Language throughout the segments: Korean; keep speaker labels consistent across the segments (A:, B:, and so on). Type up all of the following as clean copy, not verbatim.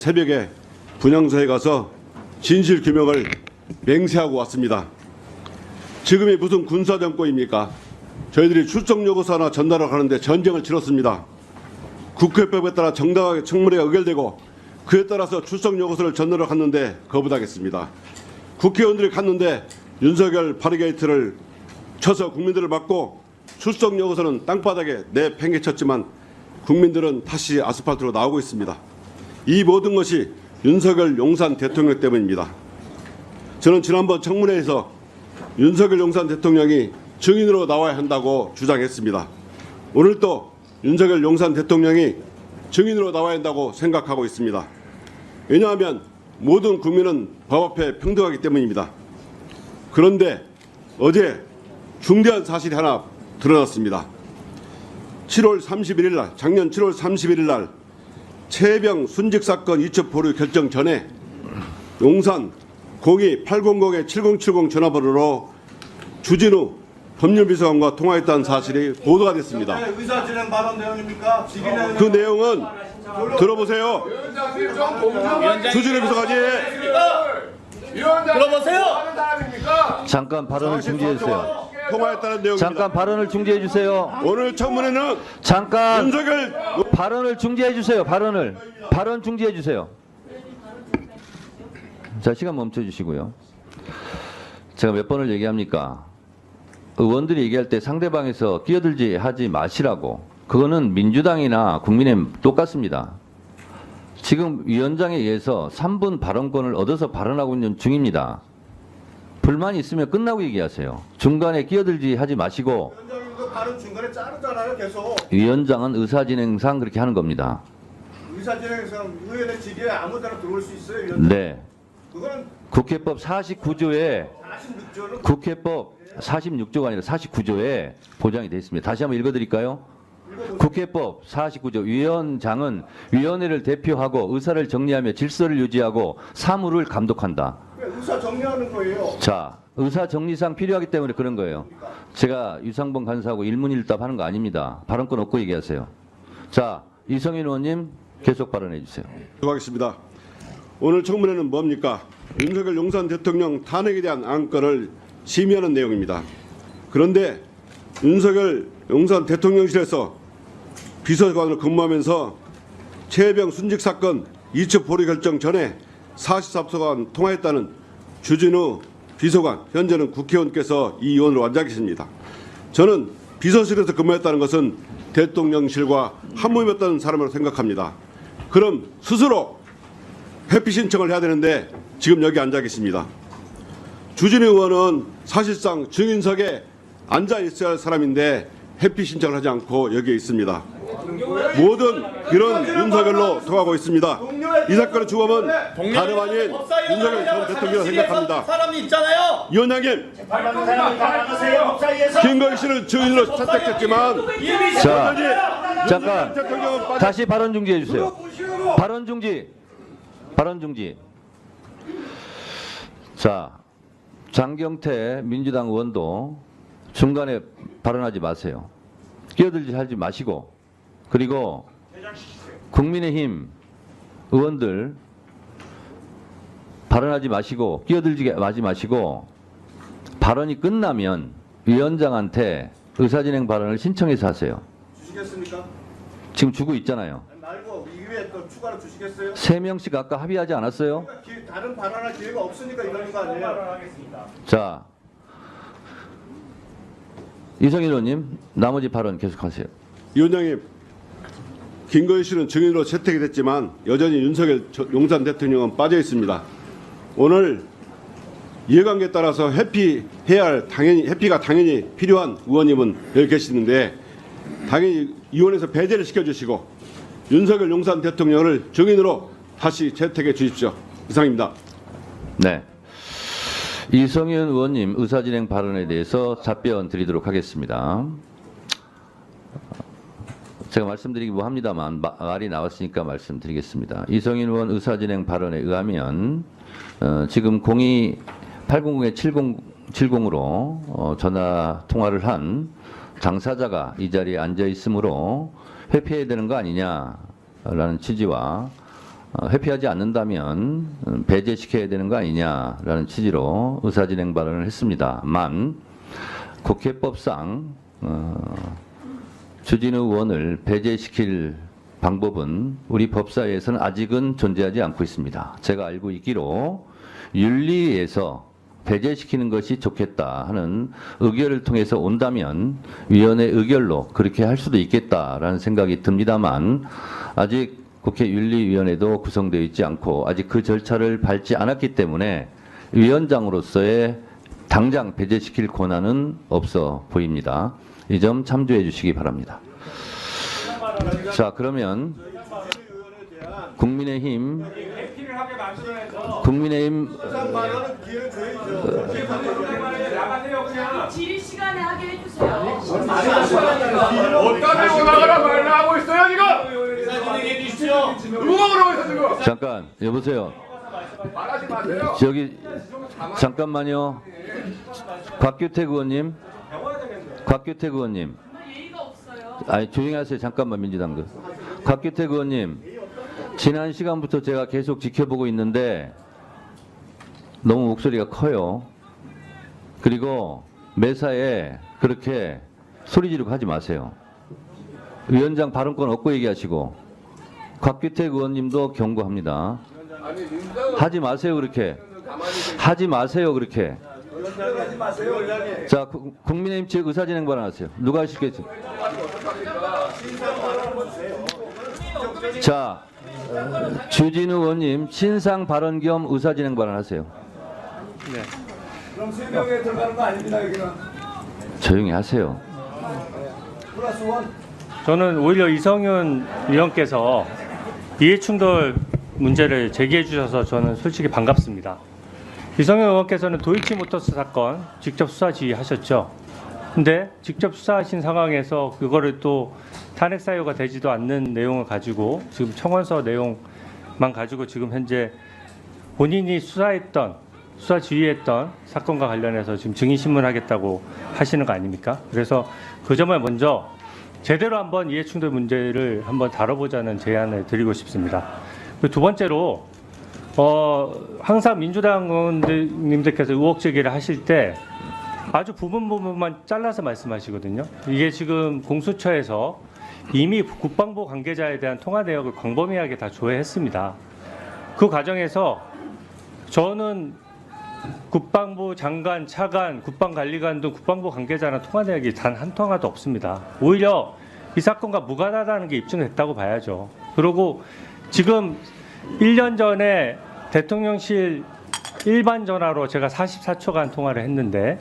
A: 새벽에 분향소에 가서 진실 규명을 맹세하고 왔습니다. 지금이 무슨 군사정권입니까? 저희들이 출석 요구서 하나 전달을 하는데 전쟁을 치렀습니다. 국회법에 따라 정당하게 청문회가 의결되고 그에 따라서 출석 요구서를 전달을 갔는데 거부당했습니다. 국회의원들이 갔는데 윤석열 바리게이트를 쳐서 국민들을 막고 출석 요구서는 땅바닥에 내팽개쳤지만 국민들은 다시 아스팔트로 나오고 있습니다. 이 모든 것이 윤석열 용산 대통령 때문입니다. 저는 지난번 청문회에서 윤석열 용산 대통령이 증인으로 나와야 한다고 주장했습니다. 오늘 또 윤석열 용산 대통령이 증인으로 나와야 한다고 생각하고 있습니다. 왜냐하면 모든 국민은 법 앞에 평등하기 때문입니다. 그런데 어제 중대한 사실이 하나 드러났습니다. 7월 31일 날, 작년 7월 31일 날 최혜병 순직 사건 이첩 보류 결정 전에 용산 02-800-7070 전화번호로 주진우 법률비서관과 통화했다는 사실이 보도가 됐습니다.
B: 의사진행 발언 내용입니까?
A: 그 내용은 들어보세요. 주진우 비서관이
B: 들어보세요.
C: 잠깐 발언을 중지해 주세요.
A: 통화했다는 내용입니다.
C: 잠깐 발언을 중지해 주세요.
A: 오늘 청문회는
C: 잠깐
A: 윤석열
C: 발언을 중지해 주세요. 발언 중지해 주세요. 자, 시간 멈춰 주시고요. 제가 몇 번을 얘기합니까? 의원들이 얘기할 때 상대방에서 끼어들지 하지 마시라고. 그거는 민주당이나 국민의힘 똑같습니다. 지금 위원장에 의해서 3분 발언권을 얻어서 발언하고 있는 중입니다. 불만이 있으면 끝나고 얘기하세요. 중간에 끼어들지 하지 마시고.
B: 위원장님도 발언 중간에 자르잖아요, 계속.
C: 위원장은 의사진행상 그렇게 하는 겁니다.
B: 의사진행에서 의원의 직위에 아무데나 들어올 수 있어요, 위원장.
C: 네.
B: 그거는
C: 국회법 49조에
B: 46조는
C: 국회법 46조가 아니라 49조에 보장이 되어 있습니다. 다시 한번 읽어드릴까요? 국회법 49조 위원장은 위원회를 대표하고 의사를 정리하며 질서를 유지하고 사무를 감독한다.
B: 의사 정리하는 거예요.
C: 자, 의사 정리상 필요하기 때문에 그런 거예요. 제가 유상범 간사하고 일문일답 하는 거 아닙니다. 발언권 없고 얘기하세요. 자, 이성인 의원님 계속 발언해 주세요.
A: 하겠습니다. 오늘 청문회는 뭡니까? 윤석열 용산 대통령 탄핵에 대한 안건을 심의하는 내용입니다. 그런데 윤석열 용산 대통령실에서 비서관으로 근무하면서 최혜병 순직 사건 이첩 보류 결정 전에 44소간 통화했다는 주진우 비서관, 현재는 국회의원께서 이 의원으로 앉아 계십니다. 저는 비서실에서 근무했다는 것은 대통령실과 한몸이었다는 사람으로 생각합니다. 그럼 스스로 회피 신청을 해야 되는데 지금 여기 앉아 계십니다. 주진우 의원은 사실상 증인석에 앉아 있어야 할 사람인데 회피 신청을 하지 않고 여기에 있습니다. 모든 이런 윤석열로 통하고 있습니다. 이 사건의 주범은 다름 아닌 윤석열 전 대통령이라고 생각합니다.
B: 사람이 있잖아요.
A: 위원장님, 김건희 씨는 증인으로 채택했지만
C: 자, 잠깐
A: 대통령은 빠져.
C: 다시 발언 중지해 주세요. 발언 중지. 자, 장경태 민주당 의원도 중간에 발언하지 마세요. 끼어들지 하지 마시고, 그리고 국민의힘 의원들 발언하지 마시고 끼어들지 하지 마시고 발언이 끝나면 위원장한테 의사진행 발언을 신청해서 하세요.
B: 주시겠습니까?
C: 지금 주고 있잖아요.
B: 말고 이외에 또 추가로 주시겠어요?
C: 3명씩 아까 합의하지 않았어요?
B: 다른 발언할 기회가 없으니까 이러는 거 아니에요?
C: 자, 이성일 의원님 나머지 발언 계속하세요.
A: 위원장님, 김건희 씨는 증인으로 채택이 됐지만 여전히 윤석열 용산 대통령은 빠져 있습니다. 오늘 이해관계에 따라서 회피해야 할 회피가 당연히 필요한 의원님은 여기 계시는데 당연히 의원에서 배제를 시켜주시고 윤석열 용산 대통령을 증인으로 다시 채택해 주십시오. 이상입니다.
C: 네. 이성윤 의원님 의사진행 발언에 대해서 답변 드리도록 하겠습니다. 제가 말씀드리기 뭐합니다만 말이 나왔으니까 말씀드리겠습니다. 이성윤 의원 의사진행 발언에 의하면 지금 02-800-7070으로 전화 통화를 한 당사자가 이 자리에 앉아 있으므로 회피해야 되는 거 아니냐라는 취지와 회피하지 않는다면 배제시켜야 되는 거 아니냐라는 취지로 의사진행 발언을 했습니다만 국회법상 주진우 의원을 배제시킬 방법은 우리 법사위에서는 아직은 존재하지 않고 있습니다. 제가 알고 있기로 윤리위에서 배제시키는 것이 좋겠다 하는 의결을 통해서 온다면 위원회 의결로 그렇게 할 수도 있겠다라는 생각이 듭니다만 아직 국회 윤리위원회도 구성되어 있지 않고 아직 그 절차를 밟지 않았기 때문에 위원장으로서의 당장 배제시킬 권한은 없어 보입니다. 이 점 참조해 주시기 바랍니다. 자, 그러면 국민의힘
D: 질의 시간에 하게 해주세요.
E: 어디다 대고 나가라 말라 하고 있어요 지금? 누가 그러고 있어 지금?
C: 잠깐 여보세요.
E: 말하지 마세요.
C: 저기 잠깐만요. 곽규택 의원님.
D: 예의가 없어요.
C: 아니 조용히 하세요. 잠깐만 민주당들. 곽규택 의원님. 지난 시간부터 제가 계속 지켜보고 있는데 너무 목소리가 커요. 그리고 매사에 그렇게 소리 지르고 하지 마세요. 위원장 발언권 얻고 얘기하시고 곽규택 의원님도 경고합니다. 하지 마세요 그렇게. 하지 마세요 그렇게. 자, 국민의힘 측 의사진행 발언하세요. 누가 하시겠지? 자, 주진우 의원님 신상 발언 겸 의사진행 발언하세요.
B: 그럼 3명에 들어가는 거 아닙니다 여기는.
C: 조용히 하세요.
B: 플러스 원.
F: 저는 오히려 이성윤 의원께서 이해충돌 문제를 제기해 주셔서 저는 솔직히 반갑습니다. 이성윤 의원께서는 도이치모터스 사건 직접 수사 지휘하셨죠. 근데 직접 수사하신 상황에서 그거를 또 탄핵 사유가 되지도 않는 내용을 가지고 지금 청원서 내용만 가지고 지금 현재 본인이 수사 지휘했던 사건과 관련해서 지금 증인신문하겠다고 하시는 거 아닙니까? 그래서 그 점을 먼저 제대로 한번 이해충돌 문제를 한번 다뤄보자는 제안을 드리고 싶습니다. 두 번째로 항상 민주당 의원님들께서 의혹 제기를 하실 때 아주 부분만 잘라서 말씀하시거든요. 이게 지금 공수처에서 이미 국방부 관계자에 대한 통화 내역을 광범위하게 다 조회했습니다. 그 과정에서 저는 국방부 장관, 차관, 국방관리관 등 국방부 관계자나 통화 내역이 단 한 통화도 없습니다. 오히려 이 사건과 무관하다는 게 입증됐다고 봐야죠. 그리고 지금 1년 전에 대통령실 일반 전화로 제가 44초간 통화를 했는데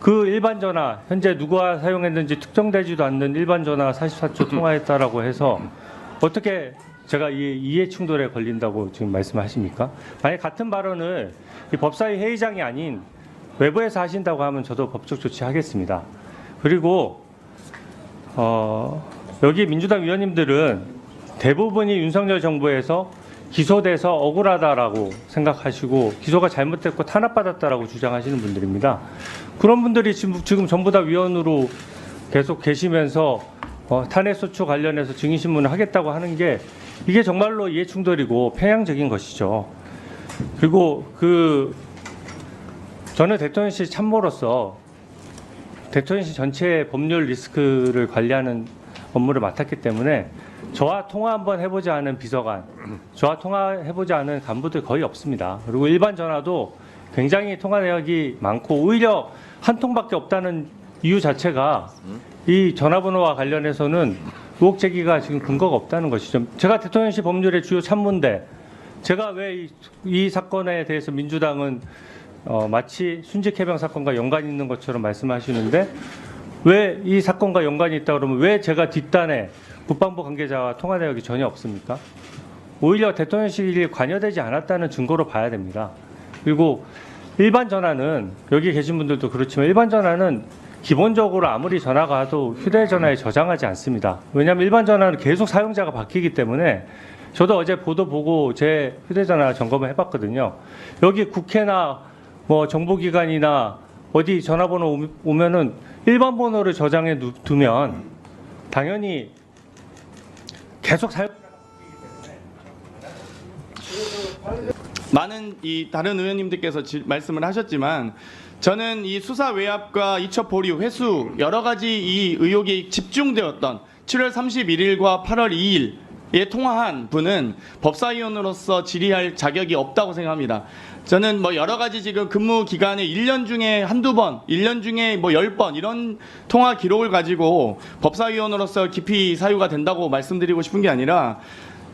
F: 그 일반 전화 현재 누가 사용했는지 특정되지도 않는 일반 전화 44초 통화했다라고 해서 어떻게 제가 이해 충돌에 걸린다고 지금 말씀하십니까? 만약 같은 발언을 이 법사위 회의장이 아닌 외부에서 하신다고 하면 저도 법적 조치하겠습니다. 그리고 여기 민주당 위원님들은 대부분이 윤석열 정부에서 기소돼서 억울하다라고 생각하시고 기소가 잘못됐고 탄압받았다라고 주장하시는 분들입니다. 그런 분들이 지금 전부 다 위원으로 계속 계시면서 탄핵소추 관련해서 증인신문을 하겠다고 하는 게 이게 정말로 이해충돌이고 편향적인 것이죠. 그리고 저는 대통령실 참모로서 대통령실 전체의 법률 리스크를 관리하는 업무를 맡았기 때문에 저와 통화 한번 해보지 않은 비서관, 저와 통화해보지 않은 간부들 거의 없습니다. 그리고 일반 전화도 굉장히 통화 내역이 많고 오히려 한 통밖에 없다는 이유 자체가 이 전화번호와 관련해서는 의혹 제기가 지금 근거가 없다는 것이죠. 제가 대통령실 법률의 주요 참모인데 제가 왜 이 사건에 대해서 민주당은 마치 순직해병 사건과 연관이 있는 것처럼 말씀하시는데 왜 이 사건과 연관이 있다 그러면 왜 제가 뒷단에 국방부 관계자와 통화 내역이 전혀 없습니까? 오히려 대통령실이 관여되지 않았다는 증거로 봐야 됩니다. 그리고 일반 전화는 여기 계신 분들도 그렇지만 일반 전화는 기본적으로 아무리 전화가 와도 휴대전화에 저장하지 않습니다. 왜냐하면 일반 전화는 계속 사용자가 바뀌기 때문에 저도 어제 보도 보고 제 휴대전화 점검을 해봤거든요. 여기 국회나 뭐 정보기관이나 어디 전화번호 오면은 일반 번호를 저장해 두면 당연히 계속 사용
G: 많은 이 다른 의원님들께서 말씀을 하셨지만 저는 이 수사 외압과 이첩 보류, 회수 여러 가지 이 의혹이 집중되었던 7월 31일과 8월 2일에 통화한 분은 법사위원으로서 질의할 자격이 없다고 생각합니다. 저는 뭐 여러 가지 지금 근무 기간에 1년 중에 한두 번, 1년 중에 뭐 10번 이런 통화 기록을 가지고 법사위원으로서 깊이 사유가 된다고 말씀드리고 싶은 게 아니라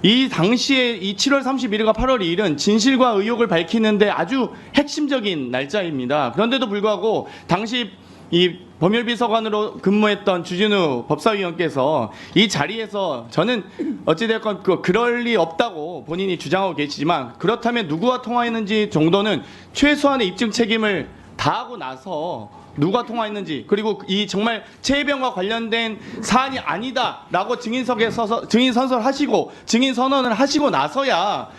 G: 이 당시에 이 7월 31일과 8월 2일은 진실과 의혹을 밝히는데 아주 핵심적인 날짜입니다. 그런데도 불구하고 당시 이 법률비서관으로 근무했던 주진우 법사위원께서 이 자리에서 저는 어찌됐건 그럴 리 없다고 본인이 주장하고 계시지만 그렇다면 누구와 통화했는지 정도는 최소한의 입증 책임을 다하고 나서 누가 통화했는지 그리고 이 정말 최혜병과 관련된 사안이 아니다라고 증인석에 서서 증인 선서하시고 증인 선언을 하시고 나서야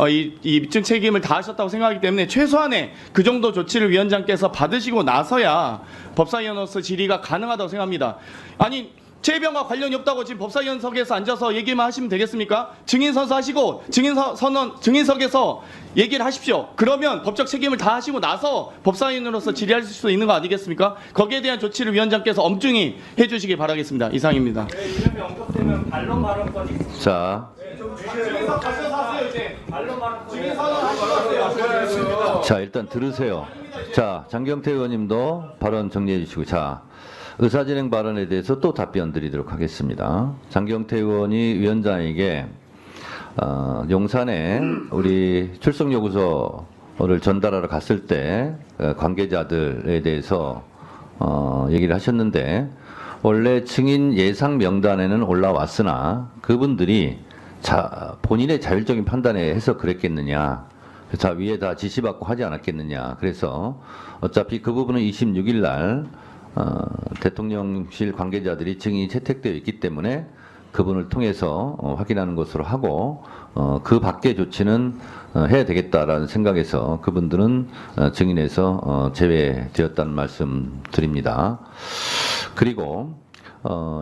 G: 이 입증 책임을 다하셨다고 생각하기 때문에 최소한의 그 정도 조치를 위원장께서 받으시고 나서야 법사위원으로서 질의가 가능하다고 생각합니다. 아니 최혜병과 관련이 없다고 지금 법사위원석에서 앉아서 얘기만 하시면 되겠습니까? 증인 선서하시고 증인석에서 얘기를 하십시오. 그러면 법적 책임을 다 하시고 나서 법사위원으로서 질의할 수 있는 거 아니겠습니까? 거기에 대한 조치를 위원장께서 엄중히 해주시기 바라겠습니다. 이상입니다.
F: 이름이 언급되면 반론 발언권이
C: 자,
G: 증인석 가셔서 하세요 이제. 증인 선언하시고
C: 자 일단 들으세요. 자, 장경태 의원님도 발언 정리해 주시고, 자 의사진행 발언에 대해서 또 답변 드리도록 하겠습니다. 장경태 의원이 위원장에게 용산에 우리 출석 요구서를 전달하러 갔을 때 관계자들에 대해서 얘기를 하셨는데 원래 증인 예상 명단에는 올라왔으나 그분들이 본인의 자율적인 판단에 해서 그랬겠느냐, 자 위에 다 지시받고 하지 않았겠느냐. 그래서 어차피 그 부분은 26일 날 대통령실 관계자들이 증인이 채택되어 있기 때문에 그분을 통해서 확인하는 것으로 하고 그 밖의 조치는 해야 되겠다라는 생각에서 그분들은 증인에서 제외되었다는 말씀 드립니다. 그리고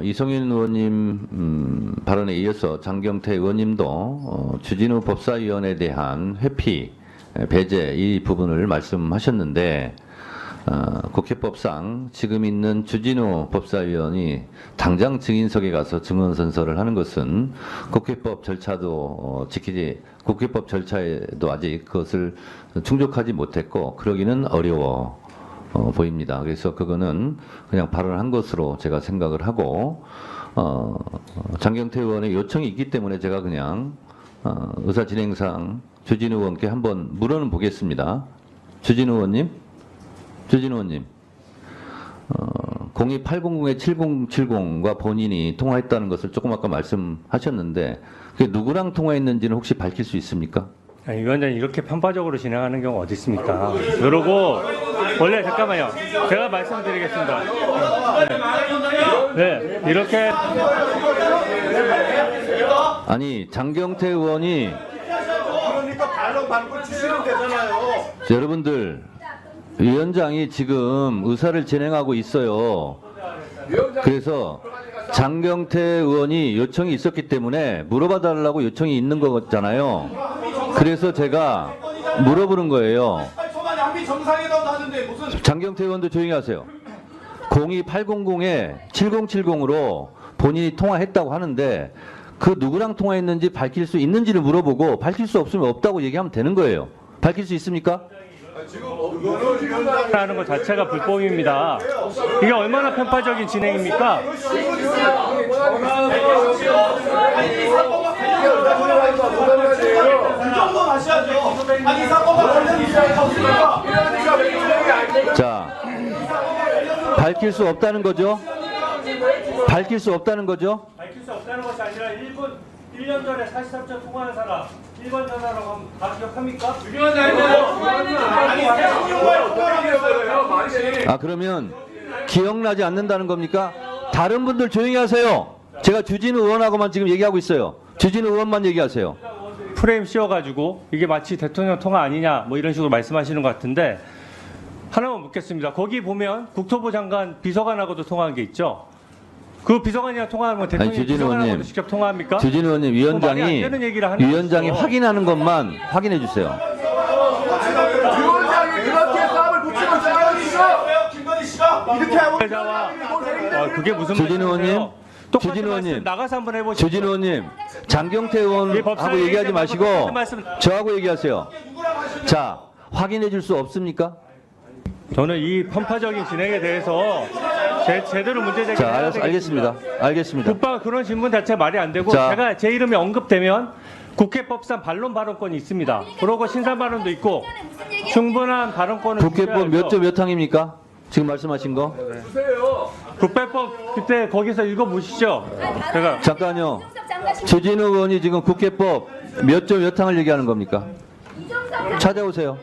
C: 이성윤 의원님 발언에 이어서 장경태 의원님도 주진우 법사위원에 대한 회피, 배제 이 부분을 말씀하셨는데 국회법상 지금 있는 주진우 법사위원이 당장 증인석에 가서 증언 선서를 하는 것은 국회법 절차도 국회법 절차에도 아직 그것을 충족하지 못했고 그러기는 어려워 보입니다. 그래서 그거는 그냥 발언한 것으로 제가 생각을 하고 장경태 의원의 요청이 있기 때문에 제가 그냥 의사진행상 주진우 의원께 한번 물어는 보겠습니다. 주진우 의원님, 02800-7070과 본인이 통화했다는 것을 조금 아까 말씀하셨는데 그게 누구랑 통화했는지는 혹시 밝힐 수 있습니까?
F: 아니, 위원장님 이렇게 편파적으로 진행하는 경우 어디 있습니까? 그러고 원래 잠깐만요. 제가 말씀드리겠습니다. 네, 이렇게
C: 아니 장경태 의원이
B: 그러니까 반론 받고 주시면 되잖아요.
C: 여러분들 위원장이 지금 의사를 진행하고 있어요. 그래서 장경태 의원이 요청이 있었기 때문에 물어봐 달라고 요청이 있는 거잖아요. 그래서 제가 물어보는 거예요. 장경태 의원도 조용히 하세요. 02800-7070으로 본인이 통화했다고 하는데 그 누구랑 통화했는지 밝힐 수 있는지를 물어보고 밝힐 수 없으면 없다고 얘기하면 되는 거예요. 밝힐 수 있습니까?
F: 하는 것 자체가 불법입니다. 이게 얼마나 편파적인 진행입니까?
C: 자, 밝힐 수 없다는 거죠? 밝힐 수 없다는 거죠?
F: 밝힐 수 없다는 것이 아니라 1년 전에 43차 통화한 사람 1번 전화라고 하면 다 기억합니까?
C: 그러면 기억나지 않는다는 겁니까? 다른 분들 조용히 하세요. 제가 주진우 의원하고만 지금 얘기하고 있어요. 주진우 의원만 얘기하세요.
F: 프레임 씌워가지고 이게 마치 대통령 통화 아니냐 뭐 이런 식으로 말씀하시는 것 같은데 하나만 묻겠습니다. 거기 보면 국토부 장관 비서관하고도 통화한 게 있죠. 그 비서관이랑 통화하는 건 대통령이
C: 주진우
F: 비서관하고도
C: 의원님.
F: 직접 통화합니까?
C: 주진우 의원님,
F: 말이 안 되는 얘기를 하는
C: 위원장이
F: 거죠.
C: 확인하는 것만 확인해 주세요.
E: 위원장이 그렇게 싸움을 붙이고 싸우시죠.
B: 김건희 씨가 이렇게 하고
F: 회자와 그게 무슨
C: 주진우
F: 말씀이세요?
C: 의원님,
F: 똑같은
C: 주진우
F: 말씀
C: 의원님.
F: 나가서 한번 해보시죠.
C: 주진우 의원님, 장경태
F: 이
C: 의원하고
F: 법사위
C: 얘기하지
F: 얘기하지
C: 마시고
F: 똑같은 말씀-
C: 저하고 얘기하세요. 자, 확인해 줄 수 없습니까?
F: 저는 이 편파적인 진행에 대해서 제대로 문제 제기를
C: 자,
F: 해야 되겠습니다.
C: 알겠습니다. 알겠습니다.
F: 국방 그런 질문 자체 말이 안 되고
C: 자.
F: 제가 제 이름이 언급되면 국회법상 반론 발언권이 있습니다. 그러고 신상 발언도 있고 충분한 발언권을
C: 국회법 몇
F: 주셔야죠.
C: 조 몇 항입니까? 지금 말씀하신 거?
E: 주세요.
F: 국회법 그때 거기서 읽어보시죠. 제가
C: 잠깐요. 주진우 의원이 지금 국회법 몇 조 몇 항을 얘기하는 겁니까? 찾아오세요.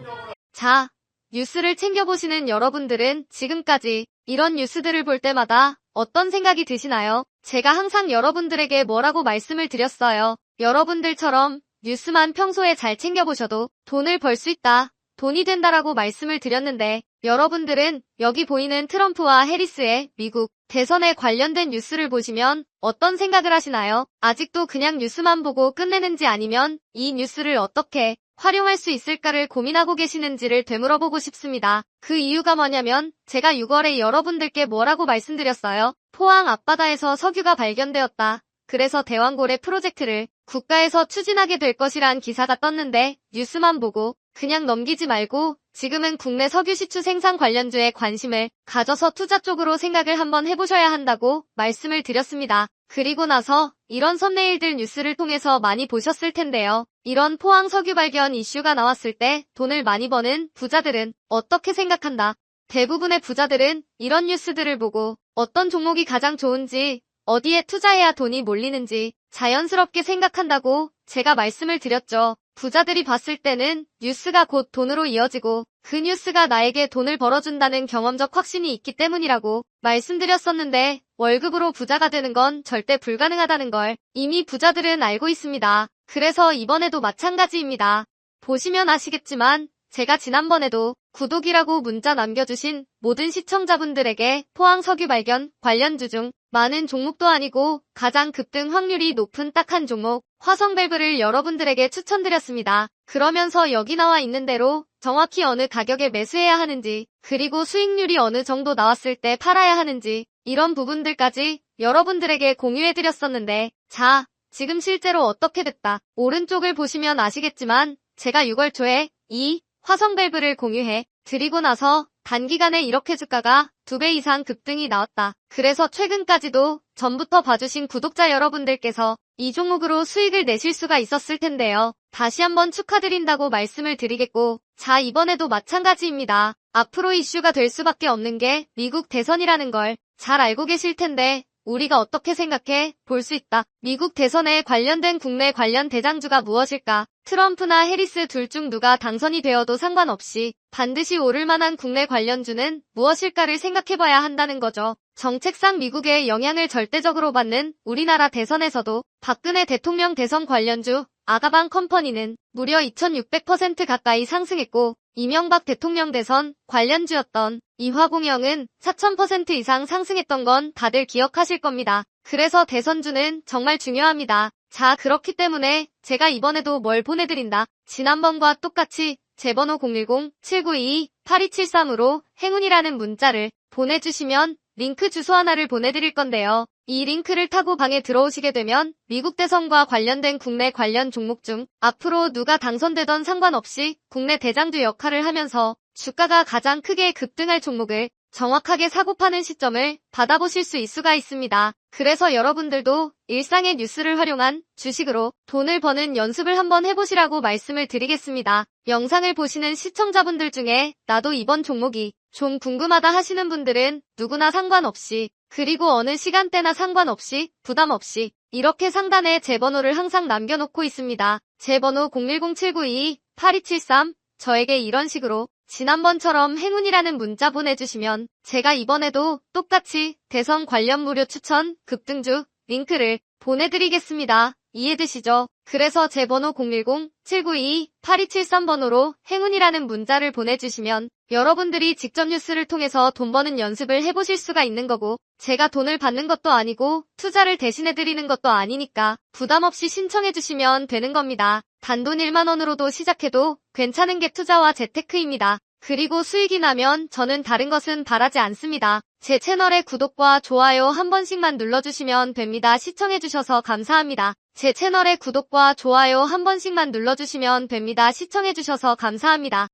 H: 자, 뉴스를 챙겨보시는 여러분들은 지금까지 이런 뉴스들을 볼 때마다 어떤 생각이 드시나요? 제가 항상 여러분들에게 뭐라고 말씀을 드렸어요. 여러분들처럼 뉴스만 평소에 잘 챙겨보셔도 돈을 벌 수 있다. 돈이 된다라고 말씀을 드렸는데 여러분들은 여기 보이는 트럼프와 해리스의 미국 대선에 관련된 뉴스를 보시면 어떤 생각을 하시나요? 아직도 그냥 뉴스만 보고 끝내는지 아니면 이 뉴스를 어떻게 활용할 수 있을까를 고민하고 계시는지를 되물어보고 싶습니다. 그 이유가 뭐냐면 제가 6월에 여러분들께 뭐라고 말씀드렸어요? 포항 앞바다에서 석유가 발견되었다. 그래서 대왕고래 프로젝트를 국가에서 추진하게 될 것이란 기사가 떴는데 뉴스만 보고 그냥 넘기지 말고 지금은 국내 석유 시추 생산 관련주에 관심을 가져서 투자 쪽으로 생각을 한번 해보셔야 한다고 말씀을 드렸습니다. 그리고 나서 이런 썸네일들 뉴스를 통해서 많이 보셨을 텐데요. 이런 포항 석유 발견 이슈가 나왔을 때 돈을 많이 버는 부자들은 어떻게 생각한다? 대부분의 부자들은 이런 뉴스들을 보고 어떤 종목이 가장 좋은지 어디에 투자해야 돈이 몰리는지 자연스럽게 생각한다고 제가 말씀을 드렸죠. 부자들이 봤을 때는 뉴스가 곧 돈으로 이어지고 그 뉴스가 나에게 돈을 벌어준다는 경험적 확신이 있기 때문이라고 말씀드렸었는데 월급으로 부자가 되는 건 절대 불가능하다는 걸 이미 부자들은 알고 있습니다. 그래서 이번에도 마찬가지입니다. 보시면 아시겠지만 제가 지난번에도 구독이라고 문자 남겨주신 모든 시청자분들에게 포항 석유 발견 관련주 중 많은 종목도 아니고 가장 급등 확률이 높은 딱 한 종목 화성밸브를 여러분들에게 추천드렸습니다. 그러면서 여기 나와 있는 대로 정확히 어느 가격에 매수해야 하는지 그리고 수익률이 어느 정도 나왔을 때 팔아야 하는지 이런 부분들까지 여러분들에게 공유해드렸었는데 자, 지금 실제로 어떻게 됐다. 오른쪽을 보시면 아시겠지만 제가 6월 초에 이 화성밸브를 공유해 드리고 나서 단기간에 이렇게 주가가 2배 이상 급등이 나왔다. 그래서 최근까지도 전부터 봐주신 구독자 여러분들께서 이 종목으로 수익을 내실 수가 있었을 텐데요. 다시 한번 축하드린다고 말씀을 드리겠고 자 이번에도 마찬가지입니다. 앞으로 이슈가 될 수밖에 없는 게 미국 대선이라는 걸 잘 알고 계실 텐데 우리가 어떻게 생각해 볼 수 있다. 미국 대선에 관련된 국내 관련 대장주가 무엇일까? 트럼프나 해리스 둘 중 누가 당선이 되어도 상관없이 반드시 오를 만한 국내 관련주는 무엇일까를 생각해봐야 한다는 거죠. 정책상 미국의 영향을 절대적으로 받는 우리나라 대선에서도 박근혜 대통령 대선 관련주 아가방 컴퍼니는 무려 2600% 가까이 상승했고 이명박 대통령 대선 관련주였던 이화공영은 4000% 이상 상승했던 건 다들 기억하실 겁니다. 그래서 대선주는 정말 중요합니다. 자, 그렇기 때문에 제가 이번에도 뭘 보내드린다. 지난번과 똑같이 제 번호 010-7922-8273으로 행운이라는 문자를 보내주시면 링크 주소 하나를 보내드릴 건데요. 이 링크를 타고 방에 들어오시게 되면 미국 대선과 관련된 국내 관련 종목 중 앞으로 누가 당선되던 상관없이 국내 대장주 역할을 하면서 주가가 가장 크게 급등할 종목을 정확하게 사고파는 시점을 받아보실 수 있습니다. 그래서 여러분들도 일상의 뉴스를 활용한 주식으로 돈을 버는 연습을 한번 해보시라고 말씀을 드리겠습니다. 영상을 보시는 시청자분들 중에 나도 이번 종목이 좀 궁금하다 하시는 분들은 누구나 상관없이 그리고 어느 시간대나 상관없이 부담 없이 이렇게 상단에 제 번호를 항상 남겨놓고 있습니다. 제 번호 010-7922-8273 저에게 이런 식으로 지난번처럼 행운이라는 문자 보내주시면 제가 이번에도 똑같이 대선 관련 무료 추천 급등주 링크를 보내드리겠습니다. 이해되시죠? 그래서 제 번호 010-792-8273번호로 행운이라는 문자를 보내주시면 여러분들이 직접 뉴스를 통해서 돈 버는 연습을 해보실 수가 있는 거고, 제가 돈을 받는 것도 아니고 투자를 대신해드리는 것도 아니니까 부담 없이 신청해주시면 되는 겁니다. 단돈 1만 원으로도 시작해도 괜찮은 게 투자와 재테크입니다. 그리고 수익이 나면 저는 다른 것은 바라지 않습니다. 제 채널의 구독과 좋아요 한 번씩만 눌러주시면 됩니다. 시청해주셔서 감사합니다. 제 채널의 구독과 좋아요 한 번씩만 눌러주시면 됩니다. 시청해주셔서 감사합니다.